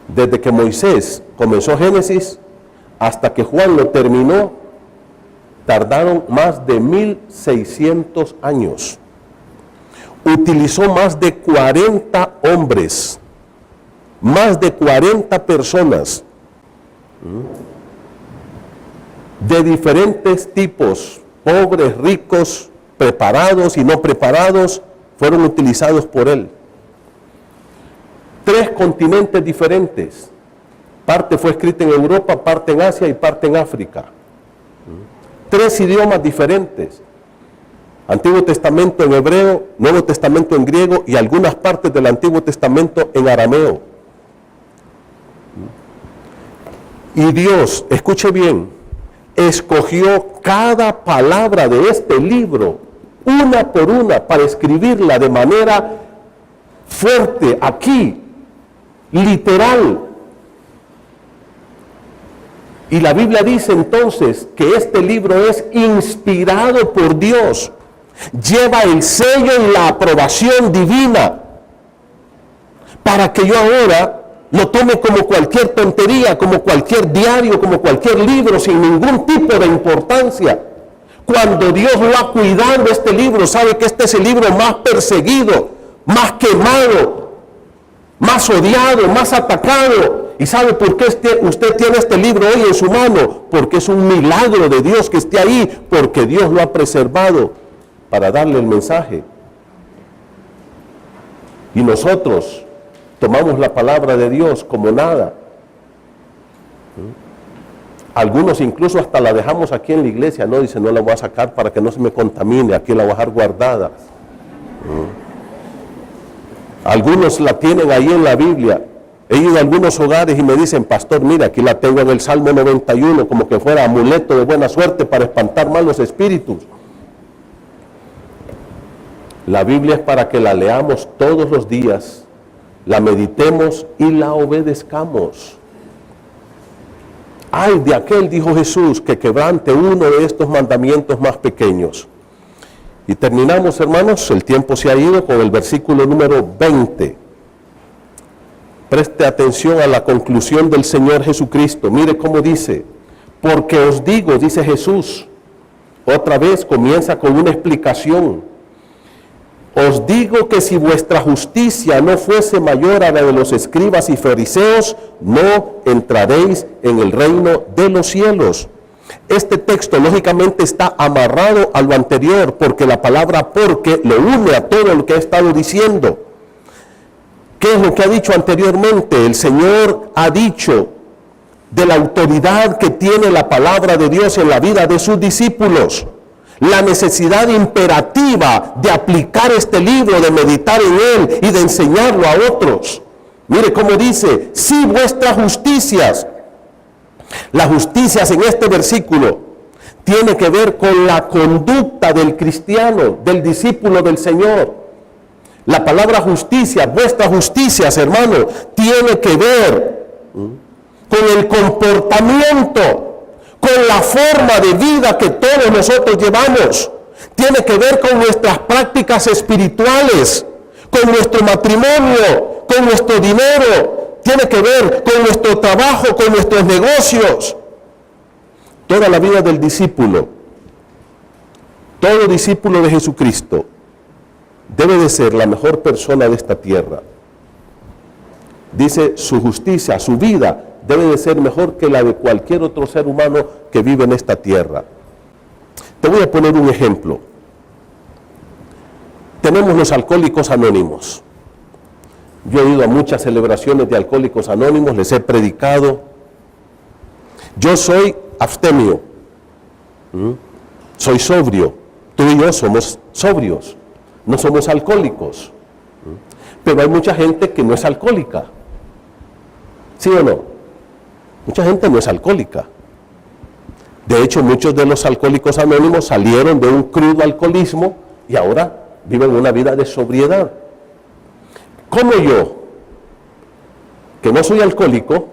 Desde que Moisés comenzó Génesis hasta que Juan lo terminó, tardaron más de 1600 años. Utilizó más de 40 hombres, más de 40 personas de diferentes tipos, pobres, ricos, preparados y no preparados, fueron utilizados por él. 3 continentes diferentes, parte fue escrita en Europa, parte en Asia y parte en África. 3 idiomas diferentes. Antiguo Testamento en hebreo, Nuevo Testamento en griego y algunas partes del Antiguo Testamento en arameo. Y Dios, escuche bien, escogió cada palabra de este libro, una por una, para escribirla de manera fuerte, aquí, literal. Y la Biblia dice entonces que este libro es inspirado por Dios. Lleva el sello y la aprobación divina para que yo ahora lo tome como cualquier tontería, como cualquier diario, como cualquier libro, sin ningún tipo de importancia. Cuando Dios lo ha cuidado este libro, sabe que este es el libro más perseguido, más quemado, más odiado, más atacado. ¿Y sabe por qué usted tiene este libro hoy en su mano? Porque es un milagro de Dios que esté ahí, porque Dios lo ha preservado para darle el mensaje. Y nosotros tomamos la palabra de Dios como nada. Algunos incluso hasta la dejamos aquí en la iglesia, no, dice, no la voy a sacar para que no se me contamine, aquí la voy a dejar guardada. Algunos la tienen ahí en la Biblia. He ido a algunos hogares y me dicen, pastor, mira, aquí la tengo en el Salmo 91, como que fuera amuleto de buena suerte para espantar malos espíritus. La Biblia es para que la leamos todos los días, la meditemos y la obedezcamos. Ay de aquel, dijo Jesús, que quebrante uno de estos mandamientos más pequeños. Y terminamos, hermanos, el tiempo se ha ido con el versículo número 20. Preste atención a la conclusión del Señor Jesucristo. Mire cómo dice, porque os digo, dice Jesús, otra vez comienza con una explicación. Os digo que si vuestra justicia no fuese mayor a la de los escribas y fariseos, no entraréis en el reino de los cielos. Este texto lógicamente está amarrado a lo anterior, porque la palabra porque lo une a todo lo que he estado diciendo. ¿Qué es lo que ha dicho anteriormente? El Señor ha dicho de la autoridad que tiene la palabra de Dios en la vida de sus discípulos. La necesidad imperativa de aplicar este libro, de meditar en él y de enseñarlo a otros. Mire cómo dice, si vuestras justicias, las justicias en este versículo tiene que ver con la conducta del cristiano, del discípulo del Señor. La palabra justicia, vuestras justicias, hermano, tiene que ver con el comportamiento, con la forma de vida que todos nosotros llevamos. Tiene que ver con nuestras prácticas espirituales, con nuestro matrimonio, con nuestro dinero. Tiene que ver con nuestro trabajo, con nuestros negocios. Toda la vida del discípulo, todo discípulo de Jesucristo, debe de ser la mejor persona de esta tierra. Dice, su justicia, su vida, debe de ser mejor que la de cualquier otro ser humano que vive en esta tierra. Te voy a poner un ejemplo. Tenemos los alcohólicos anónimos. Yo he ido a muchas celebraciones de alcohólicos anónimos, les he predicado. Yo soy abstemio, soy sobrio. Tú y yo somos sobrios. No somos alcohólicos, pero hay mucha gente que no es alcohólica. ¿Sí o no? Mucha gente no es alcohólica. De hecho, muchos de los alcohólicos anónimos salieron de un crudo alcoholismo y ahora viven una vida de sobriedad. ¿Cómo yo, que no soy alcohólico,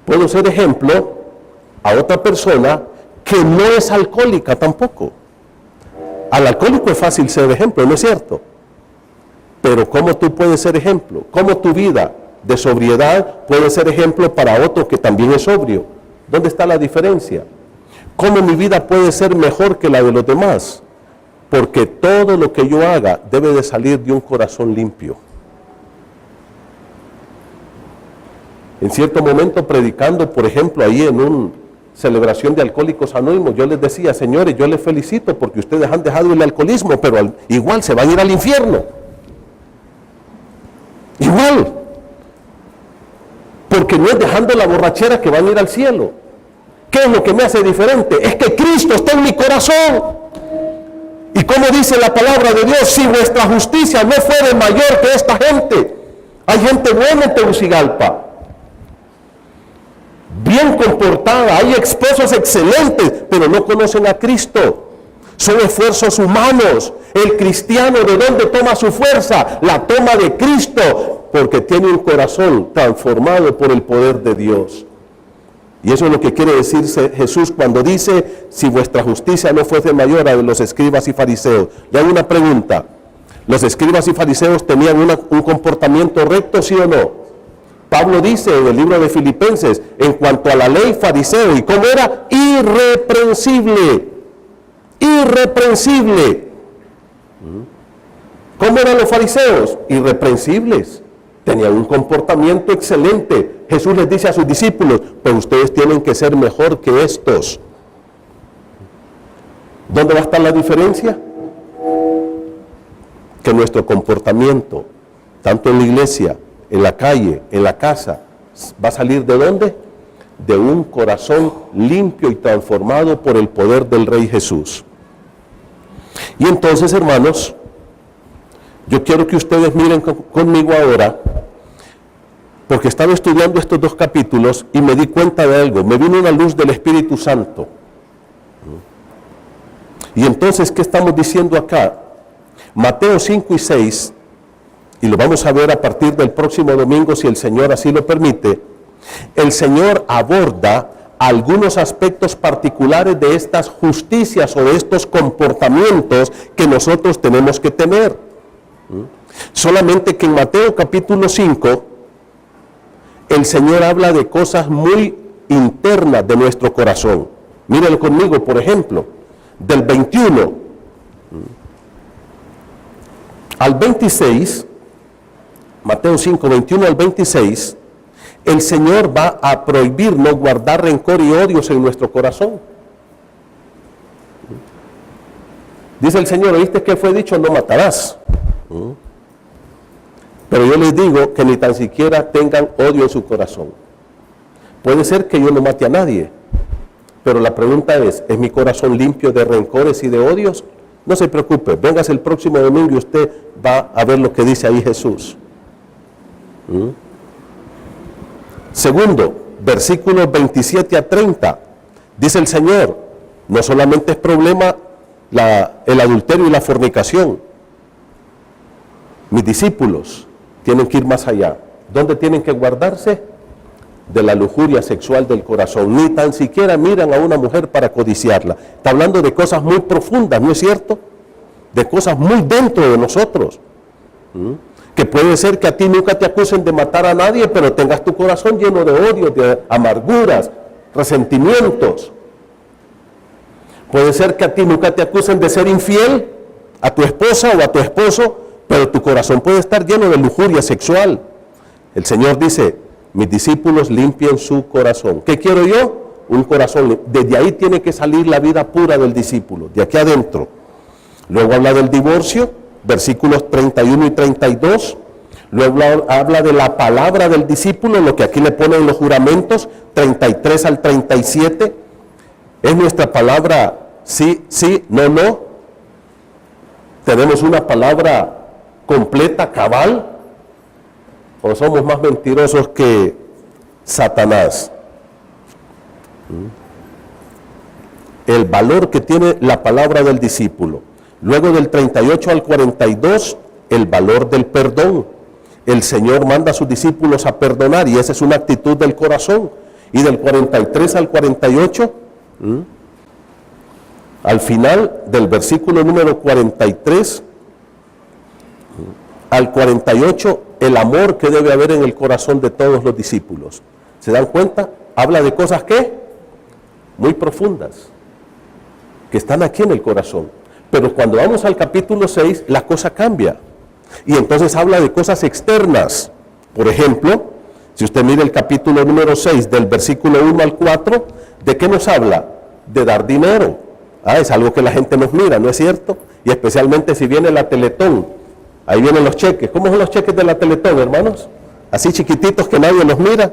puedo ser ejemplo a otra persona que no es alcohólica tampoco? Al alcohólico es fácil ser ejemplo, ¿no es cierto? Pero ¿cómo tú puedes ser ejemplo? ¿Cómo tu vida de sobriedad puede ser ejemplo para otro que también es sobrio? ¿Dónde está la diferencia? ¿Cómo mi vida puede ser mejor que la de los demás? Porque todo lo que yo haga debe de salir de un corazón limpio. En cierto momento predicando, por ejemplo, ahí en una celebración de alcohólicos anónimos, yo les decía, señores, yo les felicito porque ustedes han dejado el alcoholismo, pero igual se van a ir al infierno. Igual. Porque no es dejando la borrachera que van a ir al cielo. ¿Qué es lo que me hace diferente? Es que Cristo está en mi corazón. Y como dice la palabra de Dios, si vuestra justicia no fuere mayor que esta gente. Hay gente buena en Tegucigalpa, bien comportada, hay esposos excelentes, pero no conocen a Cristo. Son esfuerzos humanos. El cristiano, ¿de dónde toma su fuerza? La toma de Cristo, porque tiene un corazón transformado por el poder de Dios. Y eso es lo que quiere decirse Jesús cuando dice, si vuestra justicia no fuese mayor a la de los escribas y fariseos. Le hago una pregunta. ¿Los escribas y fariseos tenían un comportamiento recto, sí o no? Pablo dice en el libro de Filipenses, en cuanto a la ley, fariseo, ¿y cómo era? Irreprensible. Irreprensible. ¿Cómo eran los fariseos? Irreprensibles. Tenían un comportamiento excelente. Jesús les dice a sus discípulos, pero ustedes tienen que ser mejor que estos. ¿Dónde va a estar la diferencia? Que nuestro comportamiento, tanto en la iglesia, en la calle, en la casa, ¿va a salir de dónde? De un corazón limpio y transformado por el poder del Rey Jesús. Y entonces, hermanos, yo quiero que ustedes miren conmigo ahora porque estaba estudiando estos dos capítulos y me di cuenta de algo, me vino una luz del Espíritu Santo. Y entonces, ¿qué estamos diciendo acá? Mateo 5 y 6, y lo vamos a ver a partir del próximo domingo, si el Señor así lo permite, el Señor aborda algunos aspectos particulares de estas justicias o de estos comportamientos que nosotros tenemos que tener. Solamente que en Mateo capítulo 5, el Señor habla de cosas muy internas de nuestro corazón. Mírenlo conmigo, por ejemplo, del 21 al 26, Mateo 5, 21 al 26, el Señor va a prohibirnos guardar rencor y odios en nuestro corazón. Dice el Señor, ¿oíste que fue dicho? No matarás. Pero yo les digo que ni tan siquiera tengan odio en su corazón. Puede ser que yo no mate a nadie, pero la pregunta es mi corazón limpio de rencores y de odios? No se preocupe, véngase el próximo domingo y usted va a ver lo que dice ahí Jesús. Segundo, versículos 27 a 30, dice el Señor, no solamente es problema el adulterio y la fornicación. Mis discípulos tienen que ir más allá. ¿Dónde tienen que guardarse? De la lujuria sexual del corazón. Ni tan siquiera miran a una mujer para codiciarla. Está hablando de cosas muy profundas, ¿no es cierto? De cosas muy dentro de nosotros. Que puede ser que a ti nunca te acusen de matar a nadie, pero tengas tu corazón lleno de odio, de amarguras, resentimientos. Puede ser que a ti nunca te acusen de ser infiel a tu esposa o a tu esposo, pero tu corazón puede estar lleno de lujuria sexual. El Señor dice, mis discípulos limpien su corazón. ¿Qué quiero yo? Un corazón. Desde ahí tiene que salir la vida pura del discípulo, de aquí adentro. Luego habla del divorcio, versículos 31 y 32. Luego habla de la palabra del discípulo, lo que aquí le ponen los juramentos, 33 al 37. ¿Es nuestra palabra sí, sí, no, no? ¿Tenemos una palabra completa, cabal? ¿O somos más mentirosos que Satanás? El valor que tiene la palabra del discípulo. Luego del 38 al 42, el valor del perdón. El Señor manda a sus discípulos a perdonar y esa es una actitud del corazón. Y del 43 al 48, al final del versículo número 43 al 48, el amor que debe haber en el corazón de todos los discípulos. ¿Se dan cuenta? Habla de cosas ¿qué? Muy profundas, que están aquí en el corazón. Pero cuando vamos al capítulo 6, la cosa cambia. Y entonces habla de cosas externas. Por ejemplo, si usted mira el capítulo número 6, del versículo 1 al 4, ¿de qué nos habla? De dar dinero. Es algo que la gente nos mira, ¿no es cierto? Y especialmente si viene la Teletón. Ahí vienen los cheques. ¿Cómo son los cheques de la Teletón, hermanos? Así chiquititos que nadie los mira.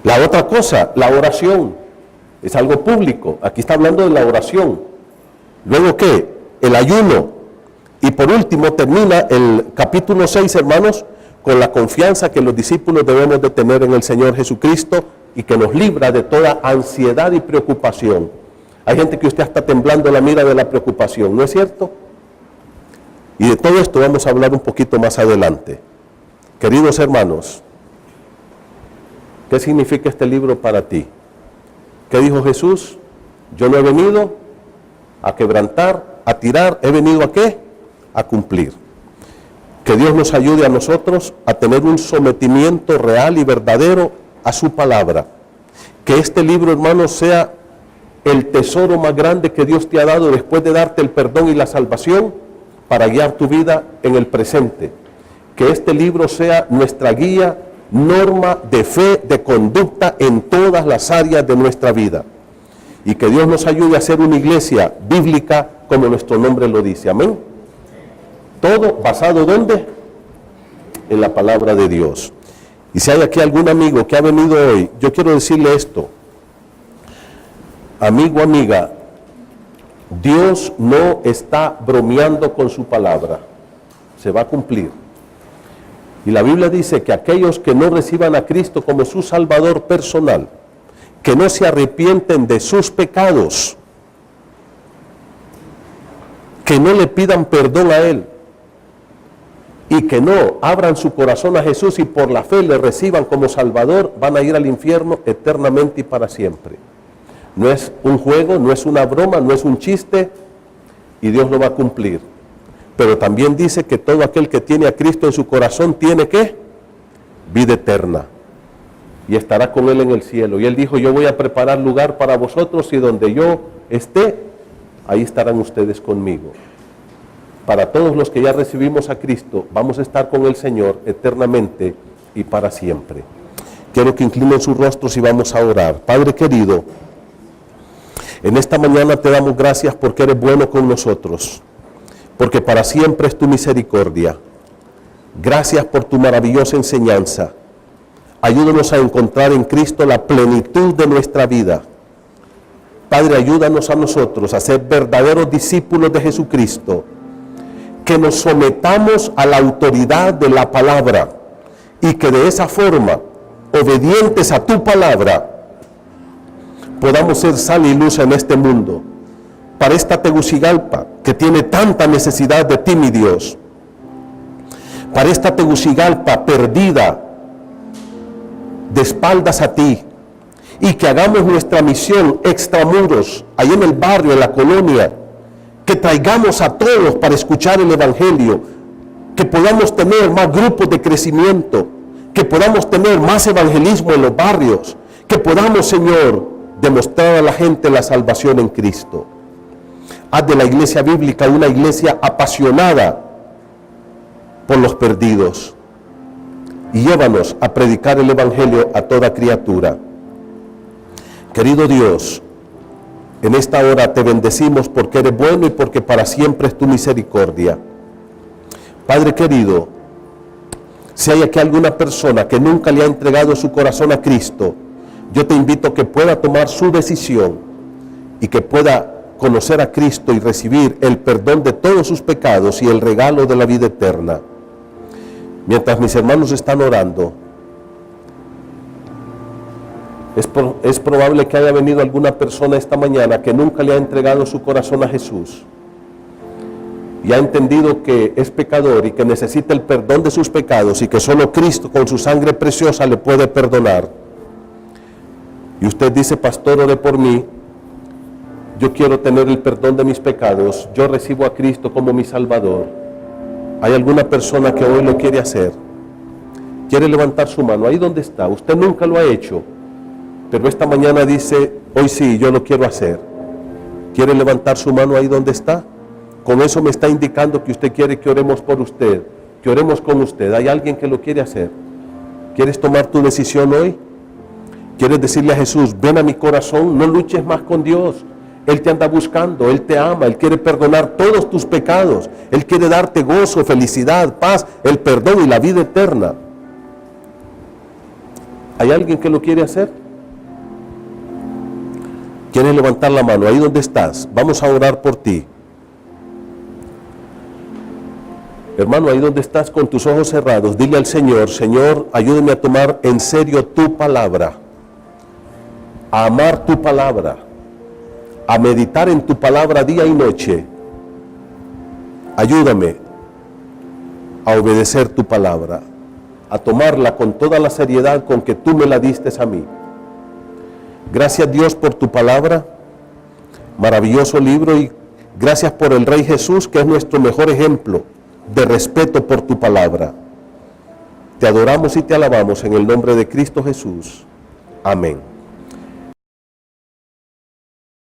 La otra cosa, la oración. Es algo público. Aquí está hablando de la oración. Luego, ¿qué? El ayuno. Y por último, termina el capítulo 6, hermanos, con la confianza que los discípulos debemos de tener en el Señor Jesucristo y que nos libra de toda ansiedad y preocupación. Hay gente que usted está temblando la mira de la preocupación, ¿no es cierto? Y de todo esto vamos a hablar un poquito más adelante. Queridos hermanos, ¿qué significa este libro para ti? ¿Qué dijo Jesús? Yo no he venido a quebrantar, a tirar, he venido ¿a qué? A cumplir. Que Dios nos ayude a nosotros a tener un sometimiento real y verdadero a su palabra. Que este libro, hermanos, sea el tesoro más grande que Dios te ha dado después de darte el perdón y la salvación para guiar tu vida en el presente. Que este libro sea nuestra guía, norma de fe, de conducta en todas las áreas de nuestra vida. Y que Dios nos ayude a ser una iglesia bíblica como nuestro nombre lo dice. Amén. Todo basado ¿dónde? En la palabra de Dios. Y si hay aquí algún amigo que ha venido hoy, yo quiero decirle esto. Amigo, amiga, Dios no está bromeando con su palabra. Se va a cumplir. Y la Biblia dice que aquellos que no reciban a Cristo como su Salvador personal, que no se arrepienten de sus pecados, que no le pidan perdón a Él y que no abran su corazón a Jesús y por la fe le reciban como Salvador, van a ir al infierno eternamente y para siempre. No es un juego, no es una broma, no es un chiste, y Dios lo va a cumplir. Pero también dice que todo aquel que tiene a Cristo en su corazón tiene ¿qué? Vida eterna. Y estará con Él en el cielo. Y Él dijo, yo voy a preparar lugar para vosotros y donde yo esté, ahí estarán ustedes conmigo. Para todos los que ya recibimos a Cristo, vamos a estar con el Señor eternamente y para siempre. Quiero que inclinen sus rostros y vamos a orar. Padre querido, en esta mañana te damos gracias porque eres bueno con nosotros, porque para siempre es tu misericordia. Gracias por tu maravillosa enseñanza. Ayúdanos a encontrar en Cristo la plenitud de nuestra vida. Padre, ayúdanos a nosotros a ser verdaderos discípulos de Jesucristo, que nos sometamos a la autoridad de la palabra y que de esa forma, obedientes a tu palabra, podamos ser sal y luz en este mundo. Para esta Tegucigalpa que tiene tanta necesidad de ti, mi Dios. Para esta Tegucigalpa perdida, de espaldas a ti, y que hagamos nuestra misión extramuros, ahí en el barrio, en la colonia, que traigamos a todos para escuchar el Evangelio, que podamos tener más grupos de crecimiento, que podamos tener más evangelismo en los barrios, que podamos, Señor, demostrar a la gente la salvación en Cristo. Haz de la iglesia bíblica una iglesia apasionada por los perdidos y llévanos a predicar el Evangelio a toda criatura. Querido Dios, en esta hora te bendecimos porque eres bueno y porque para siempre es tu misericordia. Padre querido, si hay aquí alguna persona que nunca le ha entregado su corazón a Cristo, yo te invito a que pueda tomar su decisión y que pueda conocer a Cristo y recibir el perdón de todos sus pecados y el regalo de la vida eterna. Mientras mis hermanos están orando, es probable que haya venido alguna persona esta mañana que nunca le ha entregado su corazón a Jesús y ha entendido que es pecador y que necesita el perdón de sus pecados y que solo Cristo con su sangre preciosa le puede perdonar. Y usted dice, pastor, ore por mí, yo quiero tener el perdón de mis pecados, yo recibo a Cristo como mi Salvador. ¿Hay alguna persona que hoy lo quiere hacer? ¿Quiere levantar su mano? Ahí donde está, usted nunca lo ha hecho, pero esta mañana dice, hoy sí, yo lo quiero hacer. ¿Quiere levantar su mano ahí donde está? Con eso me está indicando que usted quiere que oremos por usted, que oremos con usted. ¿Hay alguien que lo quiere hacer? ¿Quieres tomar tu decisión hoy? ¿Quieres decirle a Jesús, ven a mi corazón, no luches más con Dios? Él te anda buscando, Él te ama, Él quiere perdonar todos tus pecados, Él quiere darte gozo, felicidad, paz, el perdón y la vida eterna. ¿Hay alguien que lo quiere hacer? ¿Quieres levantar la mano? Ahí donde estás, vamos a orar por ti. Hermano, ahí donde estás con tus ojos cerrados, dile al Señor, Señor, ayúdame a tomar en serio tu palabra, a amar tu palabra, a meditar en tu palabra día y noche. Ayúdame a obedecer tu palabra, a tomarla con toda la seriedad con que tú me la diste a mí. Gracias Dios por tu palabra, maravilloso libro, y gracias por el Rey Jesús, que es nuestro mejor ejemplo de respeto por tu palabra. Te adoramos y te alabamos en el nombre de Cristo Jesús. Amén.